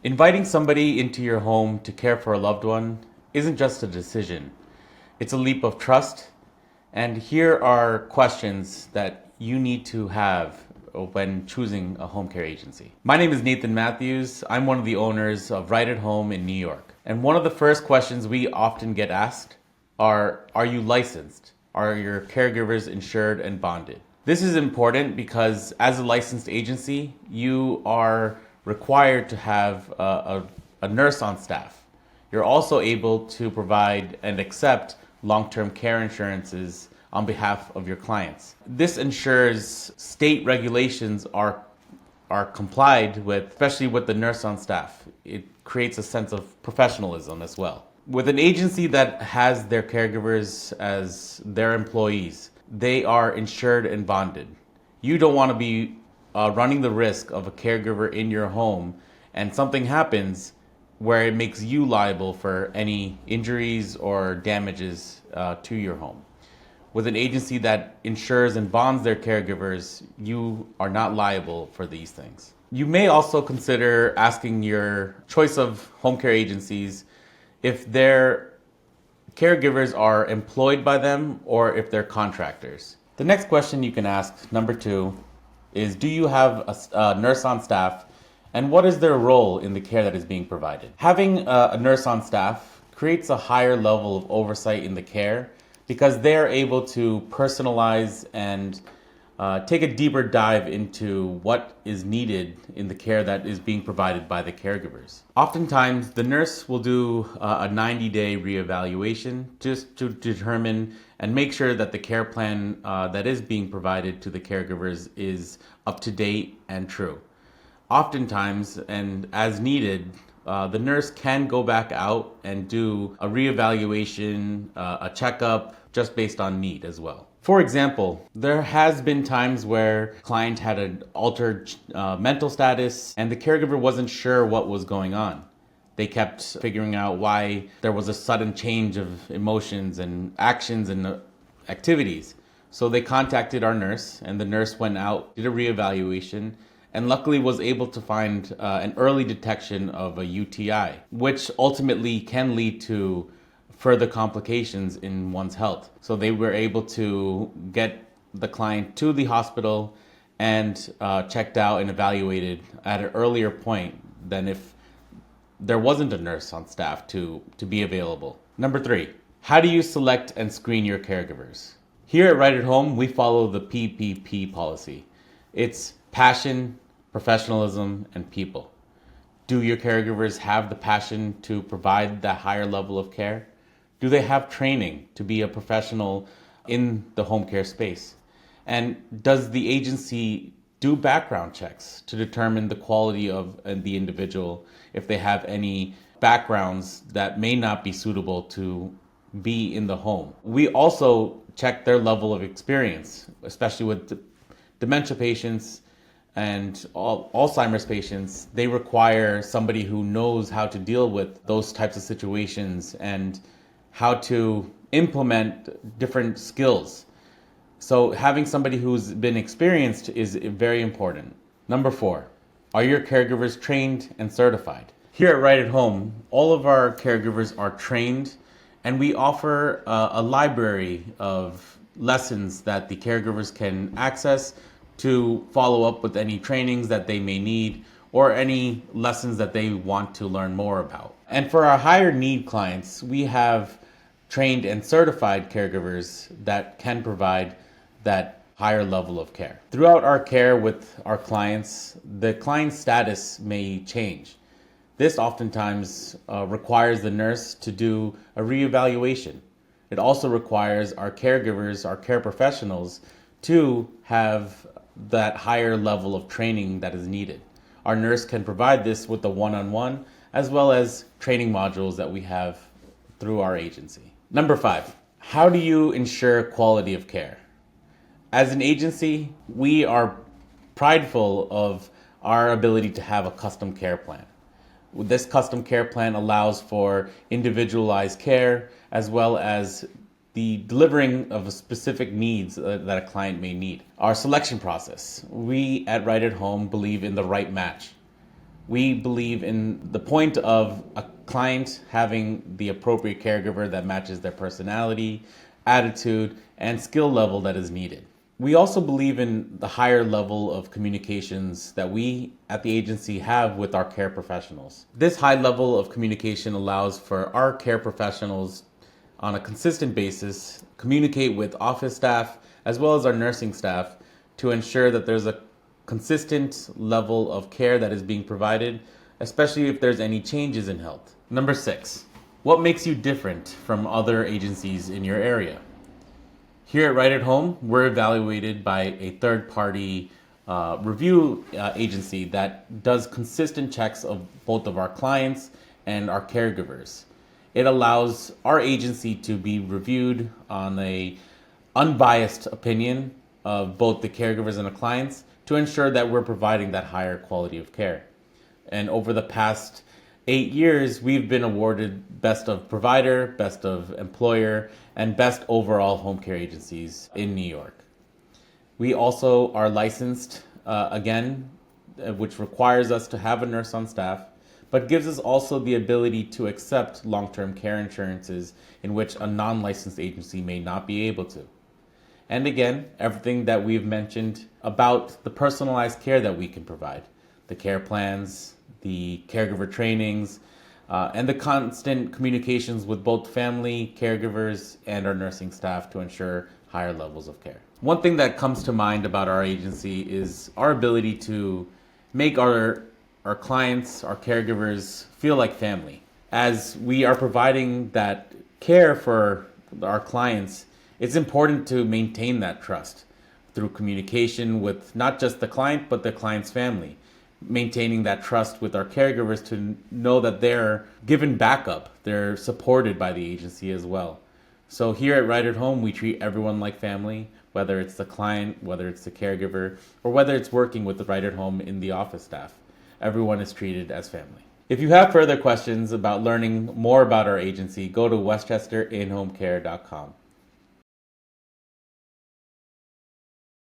Inviting somebody into your home to care for a loved one isn't just a decision, it's a leap of trust. And here are questions that you need to have when choosing a home care agency. My name is Nathan Matthews. I'm one of the owners of Right at Home in New York. And one of the first questions we often get asked are you licensed? Are your caregivers insured and bonded? This is important because as a licensed agency, you are required to have a nurse on staff. You're also able to provide and accept long-term care insurances on behalf of your clients. This ensures state regulations are complied with, especially with the nurse on staff. It creates a sense of professionalism as well. With an agency that has their caregivers as their employees, they are insured and bonded. You don't want to be running the risk of a caregiver in your home and something happens where it makes you liable for any injuries or damages to your home. With an agency that insures and bonds their caregivers, you are not liable for these things. You may also consider asking your choice of home care agencies if their caregivers are employed by them or if they're contractors. The next question you can ask, number 2, is do you have a nurse on staff and what is their role in the care that is being provided? Having a nurse on staff creates a higher level of oversight in the care because they are able to personalize and take a deeper dive into what is needed in the care that is being provided by the caregivers. Oftentimes, the nurse will do a 90-day reevaluation just to determine and make sure that the care plan that is being provided to the caregivers is up to date and true. Oftentimes, and as needed, the nurse can go back out and do a reevaluation, a checkup, just based on need as well. For example, there has been times where client had an altered mental status and the caregiver wasn't sure what was going on. They kept figuring out why there was a sudden change of emotions and actions and activities. So they contacted our nurse and the nurse went out, did a reevaluation, and luckily was able to find an early detection of a UTI, which ultimately can lead to further complications in one's health. So they were able to get the client to the hospital and checked out and evaluated at an earlier point than if there wasn't a nurse on staff to be available. Number 3, how do you select and screen your caregivers? Here at Right at Home, we follow the PPP policy. It's passion, professionalism, and people. Do your caregivers have the passion to provide that higher level of care? Do they have training to be a professional in the home care space? And does the agency do background checks to determine the quality of the individual if they have any backgrounds that may not be suitable to be in the home? We also check their level of experience, especially with dementia patients and Alzheimer's patients. They require somebody who knows how to deal with those types of situations and how to implement different skills. So having somebody who's been experienced is very important. Number 4, are your caregivers trained and certified? Here at Right at Home, all of our caregivers are trained and we offer a library of lessons that the caregivers can access to follow up with any trainings that they may need or any lessons that they want to learn more about. And for our higher need clients, we have trained and certified caregivers that can provide that higher level of care. Throughout our care with our clients, the client's status may change. This oftentimes requires the nurse to do a reevaluation. It also requires our caregivers, our care professionals, to have that higher level of training that is needed. Our nurse can provide this with the one-on-one as well as training modules that we have through our agency. Number 5, how do you ensure quality of care? As an agency, we are prideful of our ability to have a custom care plan. This custom care plan allows for individualized care as well as the delivering of specific needs that a client may need. Our selection process. We at Right at Home believe in the right match. We believe in the point of a client having the appropriate caregiver that matches their personality, attitude, and skill level that is needed. We also believe in the higher level of communications that we at the agency have with our care professionals. This high level of communication allows for our care professionals on a consistent basis communicate with office staff as well as our nursing staff to ensure that there's a consistent level of care that is being provided, especially if there's any changes in health. Number 6, what makes you different from other agencies in your area? Here at Right at Home, we're evaluated by a third-party review agency that does consistent checks of both of our clients and our caregivers. It allows our agency to be reviewed on a unbiased opinion of both the caregivers and the clients to ensure that we're providing that higher quality of care. And over the past 8 years, we've been awarded Best of Provider, Best of Employer, and Best Overall Home Care Agencies in New York. We also are licensed, which requires us to have a nurse on staff, but gives us also the ability to accept long-term care insurances in which a non-licensed agency may not be able to. And again, everything that we've mentioned about the personalized care that we can provide, the care plans, the caregiver trainings, and the constant communications with both family, caregivers, and our nursing staff to ensure higher levels of care. One thing that comes to mind about our agency is our ability to make our clients, our caregivers, feel like family. As we are providing that care for our clients, it's important to maintain that trust through communication with not just the client, but the client's family. Maintaining that trust with our caregivers to know that they're given backup, they're supported by the agency as well. So here at Right at Home, we treat everyone like family, whether it's the client, whether it's the caregiver, or whether it's working with the Right at Home in the office staff. Everyone is treated as family. If you have further questions about learning more about our agency, go to westchesterinhomecare.com.